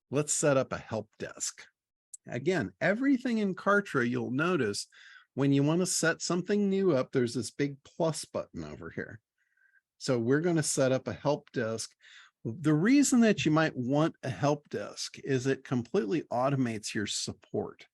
Let's set up a help desk. Again, everything in Kartra, you'll notice when you want to set something new up, there's this big plus button over here. So we're going to set up a help desk. The reason that you might want a help desk is it completely automates your support.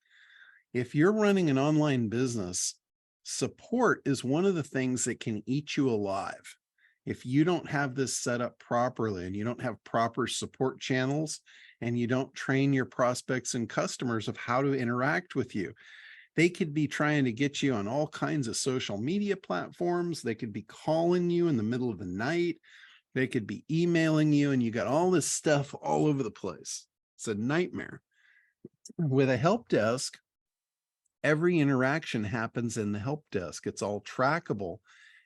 If you're running an online business, support is one of the things that can eat you alive. If you don't have this set up properly and you don't have proper support channels and you don't train your prospects and customers of how to interact with you, they could be trying to get you on all kinds of social media platforms. They could be calling you in the middle of the night. They could be emailing you, and you got all this stuff all over the place. It's a nightmare. With a help desk, every interaction happens in the help desk. It's all trackable.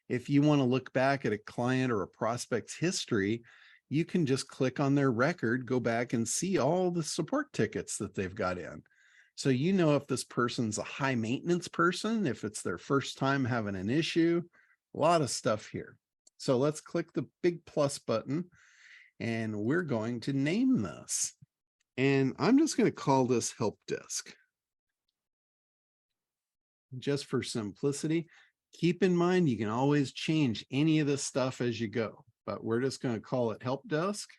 If you want to look back at a client or a prospect's history, you can just click on their record, go back and see all the support tickets that they've got in. So you know if this person's a high maintenance person, if it's their first time having an issue, a lot of stuff here. So let's click the big plus button and we're going to name this. And I'm just going to call this help desk. Just for simplicity, keep in mind, you can always change any of this stuff as you go, but we're just going to call it help desk.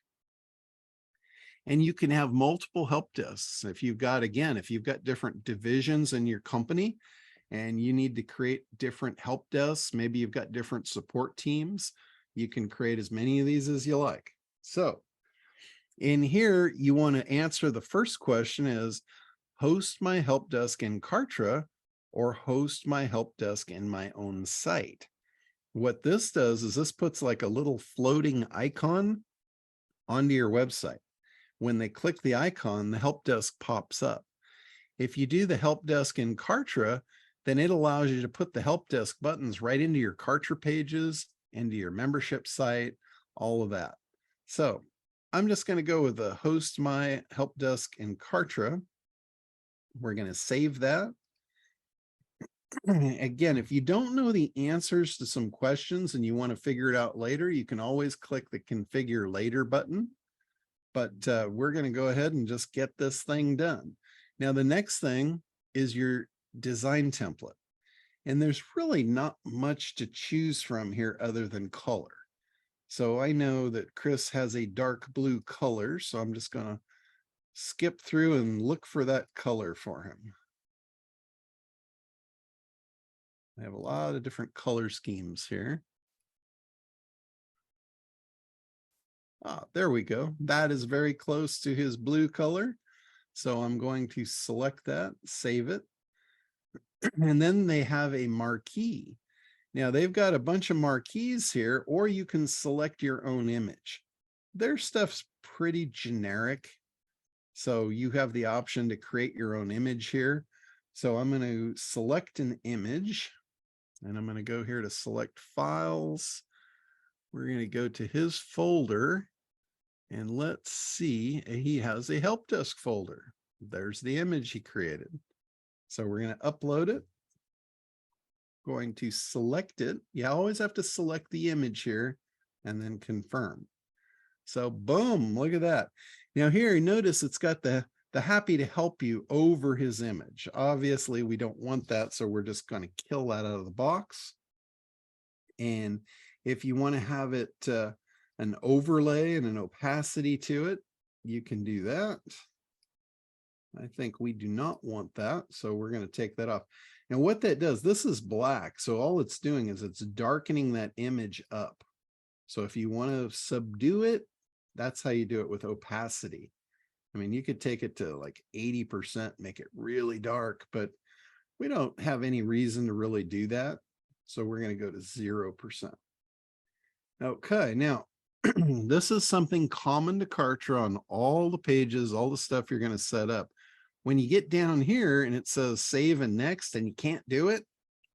And you can have multiple help desks. If you've got, again, if you've got different divisions in your company and you need to create different help desks, maybe you've got different support teams, you can create as many of these as you like. So in here, you want to answer the first question is, host my help desk in Kartra or host my help desk in my own site. What this does is this puts like a little floating icon onto your website. When they click the icon, the help desk pops up. If you do the help desk in Kartra, then it allows you to put the help desk buttons right into your Kartra pages, into your membership site, all of that. So I'm just going to go with the host my help desk in Kartra. We're going to save that. Again, if you don't know the answers to some questions and you want to figure it out later, you can always click the configure later button. But we're going to go ahead and just get this thing done. Now, the next thing is your design template. And there's really not much to choose from here other than color. So I know that Chris has a dark blue color, so I'm just going to skip through and look for that color for him. I have a lot of different color schemes here. Ah, there we go. That is very close to his blue color. So I'm going to select that, save it. And then they have a marquee. Now they've got a bunch of marquees here, or you can select your own image. Their stuff's pretty generic. So you have the option to create your own image here. So I'm going to select an image and I'm going to go here to select files. We're going to go to his folder and let's see, he has a help desk folder. There's the image he created. So we're going to upload it. Going to select it. You always have to select the image here and then confirm. So boom, look at that. Now here, notice it's got the happy to help you over his image. Obviously, we don't want that, so we're just going to kill that out of the box. And if you want to have it an overlay and an opacity to it, you can do that. I think we do not want that, so we're going to take that off. Now what that does, this is black, so all it's doing is it's darkening that image up. So if you want to subdue it, that's how you do it with opacity. I mean, you could take it to like 80%, make it really dark, but we don't have any reason to really do that. So we're going to go to 0%. Okay, now this is something common to Kartra on all the pages, all the stuff you're going to set up. When you get down here and it says save and next and you can't do it,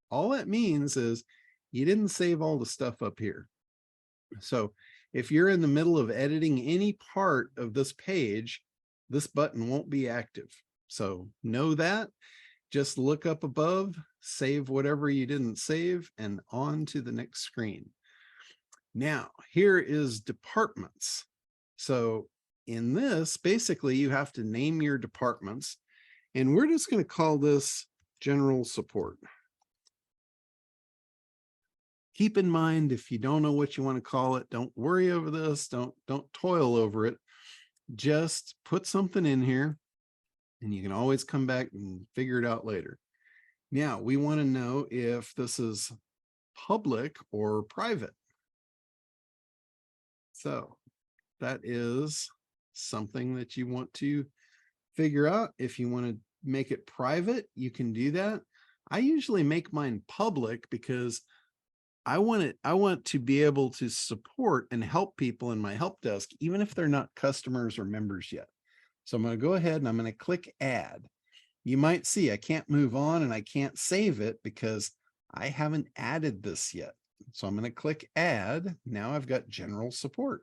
all that means is you didn't save all the stuff up here. So if you're in the middle of editing any part of this page, this button won't be active. So know that. Just look up above, save whatever you didn't save, and on to the next screen. Now, here is departments. So in this, basically you have to name your departments, and we're just going to call this general support. Keep in mind, if you don't know what you want to call it, don't worry over this. Don't toil over it. Just put something in here and you can always come back and figure it out later. Now we want to know if this is public or private. So that is something that you want to figure out. If you want to make it private, you can do that. I usually make mine public because I want to be able to support and help people in my help desk, even if they're not customers or members yet. So I'm going to go ahead and I'm going to click add. You might see I can't move on and I can't save it because I haven't added this yet. So I'm going to click add. Now I've got general support.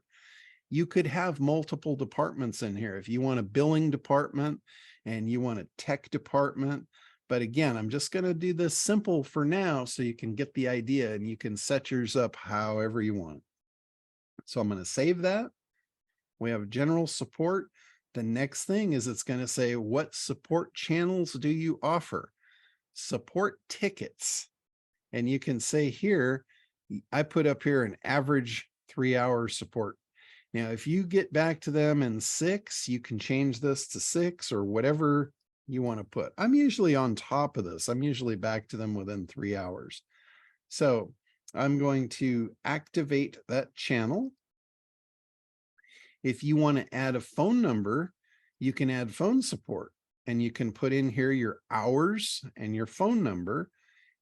You could have multiple departments in here. If you want a billing department and you want a tech department, but again, I'm just going to do this simple for now so you can get the idea and you can set yours up however you want. So I'm going to save that. We have general support. The next thing is it's going to say, what support channels do you offer? Support tickets. And you can say here, I put up here an average 3-hour support. Now, if you get back to them in 6, you can change this to 6 or whatever you want to put. I'm usually on top of this. I'm usually back to them within 3 hours. So I'm going to activate that channel. If you want to add a phone number, you can add phone support and you can put in here your hours and your phone number.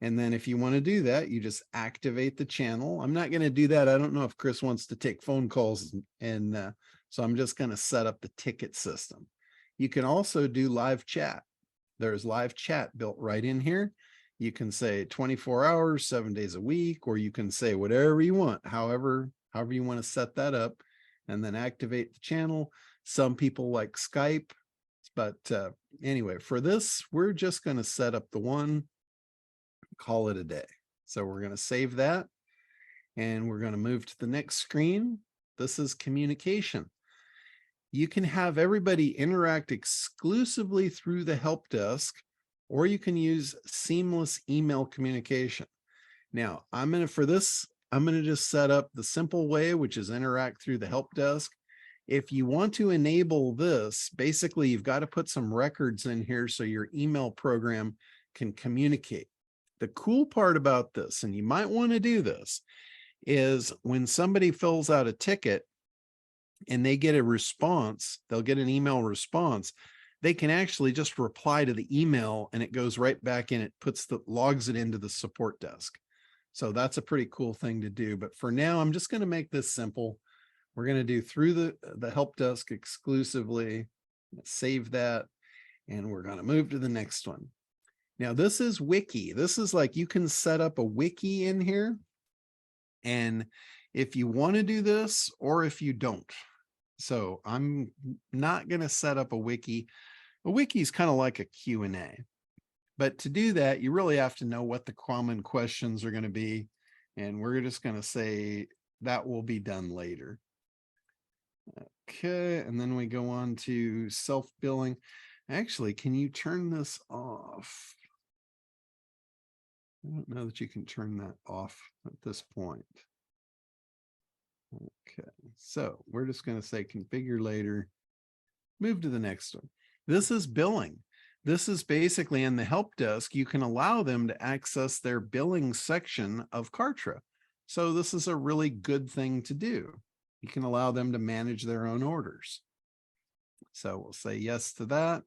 And then if you want to do that, you just activate the channel. I'm not going to do that. I don't know if Chris wants to take phone calls. And so I'm just going to set up the ticket system. You can also do live chat. There's live chat built right in here. You can say 24 hours, 7 days a week, or you can say whatever you want, however you want to set that up, and then activate the channel. Some people like Skype, but anyway, for this, we're just going to set up the one, call it a day. So we're going to save that and we're going to move to the next screen. This is communication. You can have everybody interact exclusively through the help desk, or you can use seamless email communication. Now, for this, I'm going to just set up the simple way, which is interact through the help desk. If you want to enable this, basically you've got to put some records in here so your email program can communicate. The cool part about this, and you might want to do this, is when somebody fills out a ticket and they get a response, they'll get an email response, they can actually just reply to the email and it goes right back in, logs it into the support desk. So that's a pretty cool thing to do. But for now, I'm just going to make this simple. We're going to do through the help desk exclusively, save that, and we're going to move to the next one. Now this is Wiki. This is like, you can set up a Wiki in here. And if you want to do this, or if you don't. So I'm not going to set up a Wiki. A Wiki is kind of like a Q&A. But to do that, you really have to know what the common questions are going to be. And we're just going to say that will be done later. Okay, and then we go on to self-billing. Actually, can you turn this off? I don't know that you can turn that off at this point. Okay, so we're just going to say configure later, move to the next one. This is billing. This is basically in the help desk, you can allow them to access their billing section of Kartra. So this is a really good thing to do. You can allow them to manage their own orders. So we'll say yes to that.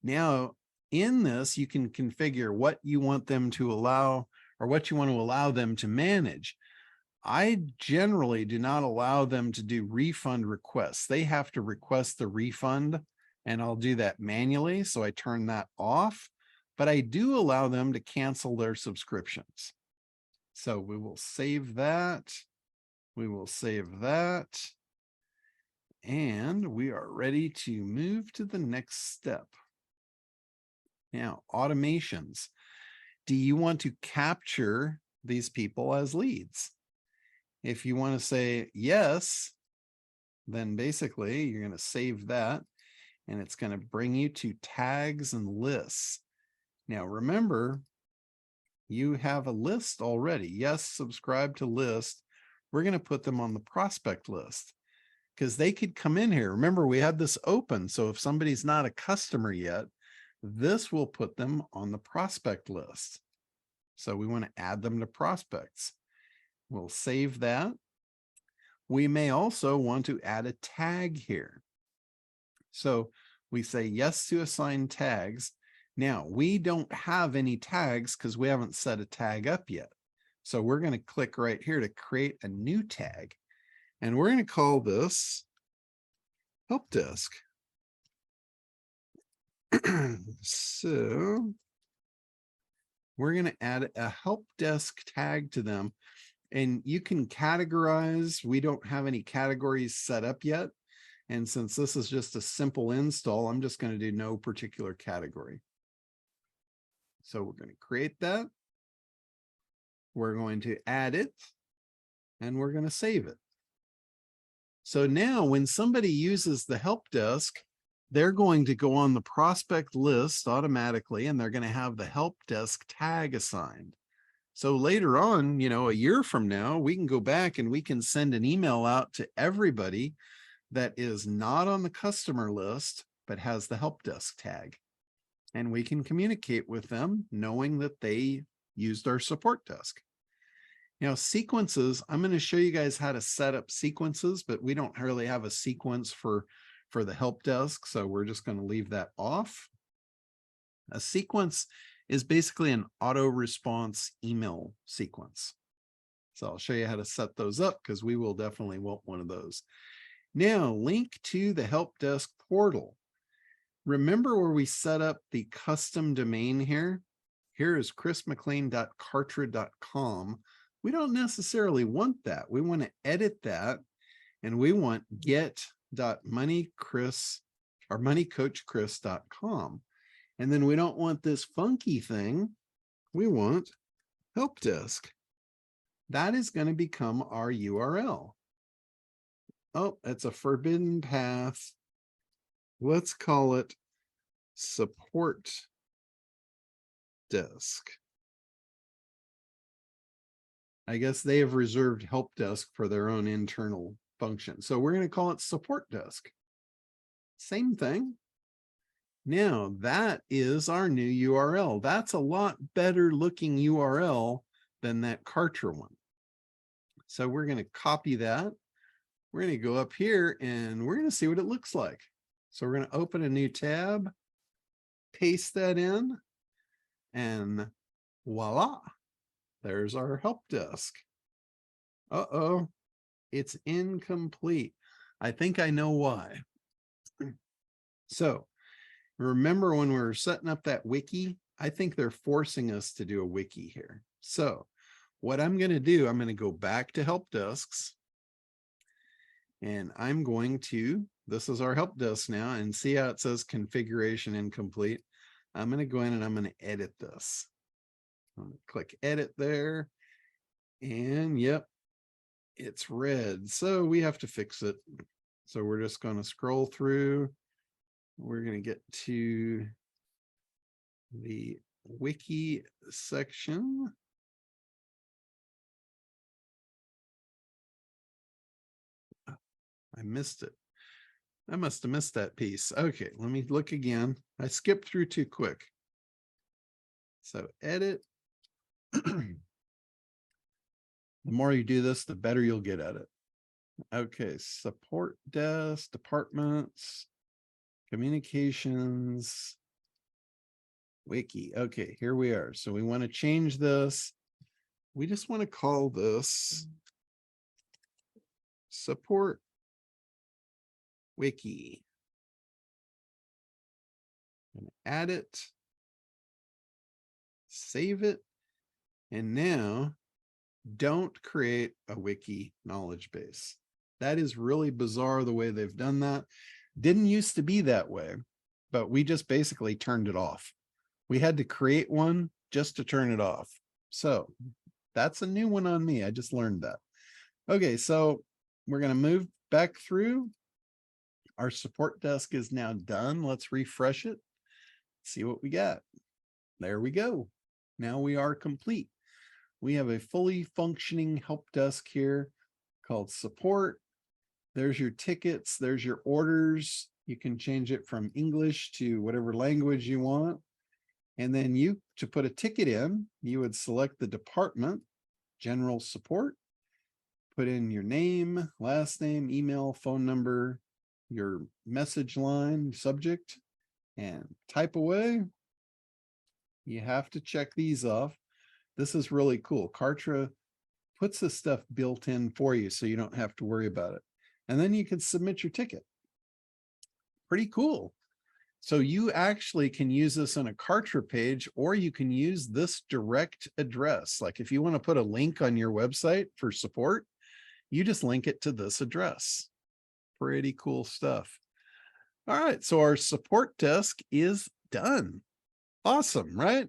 Now in this, you can configure what you want them to allow or what you want to allow them to manage. I generally do not allow them to do refund requests. They have to request the refund and I'll do that manually. So I turn that off, but I do allow them to cancel their subscriptions. So we will save that. We will save that. And we are ready to move to the next step. Now, automations. Do you want to capture these people as leads? If you want to say yes, then basically you're going to save that, and it's going to bring you to tags and lists. Now, remember, you have a list already. Yes, subscribe to list. We're going to put them on the prospect list because they could come in here. Remember, we had this open. So if somebody's not a customer yet, this will put them on the prospect list. So we want to add them to prospects. We'll save that. We may also want to add a tag here. So we say yes to assign tags. Now, we don't have any tags because we haven't set a tag up yet. So we're going to click right here to create a new tag. And we're going to call this help desk. So we're going to add a help desk tag to them. And you can categorize. We don't have any categories set up yet. And since this is just a simple install, I'm just going to do no particular category. So we're going to create that. We're going to add it, and we're going to save it. So now when somebody uses the help desk, they're going to go on the prospect list automatically, and they're going to have the help desk tag assigned. So later on, a year from now, we can go back and we can send an email out to everybody that is not on the customer list, but has the help desk tag. And we can communicate with them knowing that they used our support desk. Sequences, I'm going to show you guys how to set up sequences, but we don't really have a sequence for the help desk. So we're just going to leave that off. A sequence is basically an auto response email sequence. So I'll show you how to set those up because we will definitely want one of those. Now, link to the help desk portal. Remember where we set up the custom domain here? Here is chrismclean.kartra.com. We don't necessarily want that. We want to edit that, and we want get.moneycoachchris.com. And then we don't want this funky thing. We want help desk. That is going to become our URL. Oh, it's a forbidden path. Let's call it support desk. I guess they have reserved help desk for their own internal function. So we're going to call it support desk. Same thing. Now that is our new URL. That's a lot better looking URL than that Kartra one. So we're going to copy that. We're going to go up here and we're going to see what it looks like. So we're going to open a new tab, paste that in, and voila, there's our help desk. Uh-oh, it's incomplete. I think I know why. So remember when we were setting up that wiki, I think they're forcing us to do a wiki here. So what I'm going to do, I'm going to go back to help desks, and I'm going to, this is our help desk now, and see how it says configuration incomplete. I'm going to go in and I'm going to edit this. I'm going to click edit there, and yep, it's red. So we have to fix it. So we're just going to scroll through. We're going to get to the wiki section. I missed it. I must have missed that piece. Okay, let me look again. I skipped through too quick. So edit. The more you do this, the better you'll get at it. Okay, support desk, departments, communications, wiki. Okay, here we are. So we want to change this. We just want to call this support wiki. And add it, save it, and now don't create a wiki knowledge base. That is really bizarre the way they've done that. Didn't used to be that way, but we just basically turned it off. We had to create one just to turn it off. So that's a new one on me. I just learned that. Okay, so we're going to move back through. our support desk is now done. Let's refresh it. See what we got. There we go. Now we are complete. We have a fully functioning help desk here called support. There's your tickets. There's your orders. You can change it from English to whatever language you want. And then to put a ticket in, you would select the department, general support, put in your name, last name, email, phone number, your message line, subject, and type away. You have to check these off. This is really cool. Kartra puts this stuff built in for you so you don't have to worry about it. And then you can submit your ticket. Pretty cool. So you actually can use this on a Kartra page, or you can use this direct address. Like if you want to put a link on your website for support, you just link it to this address. Pretty cool stuff. All right, so our support desk is done. Awesome, right?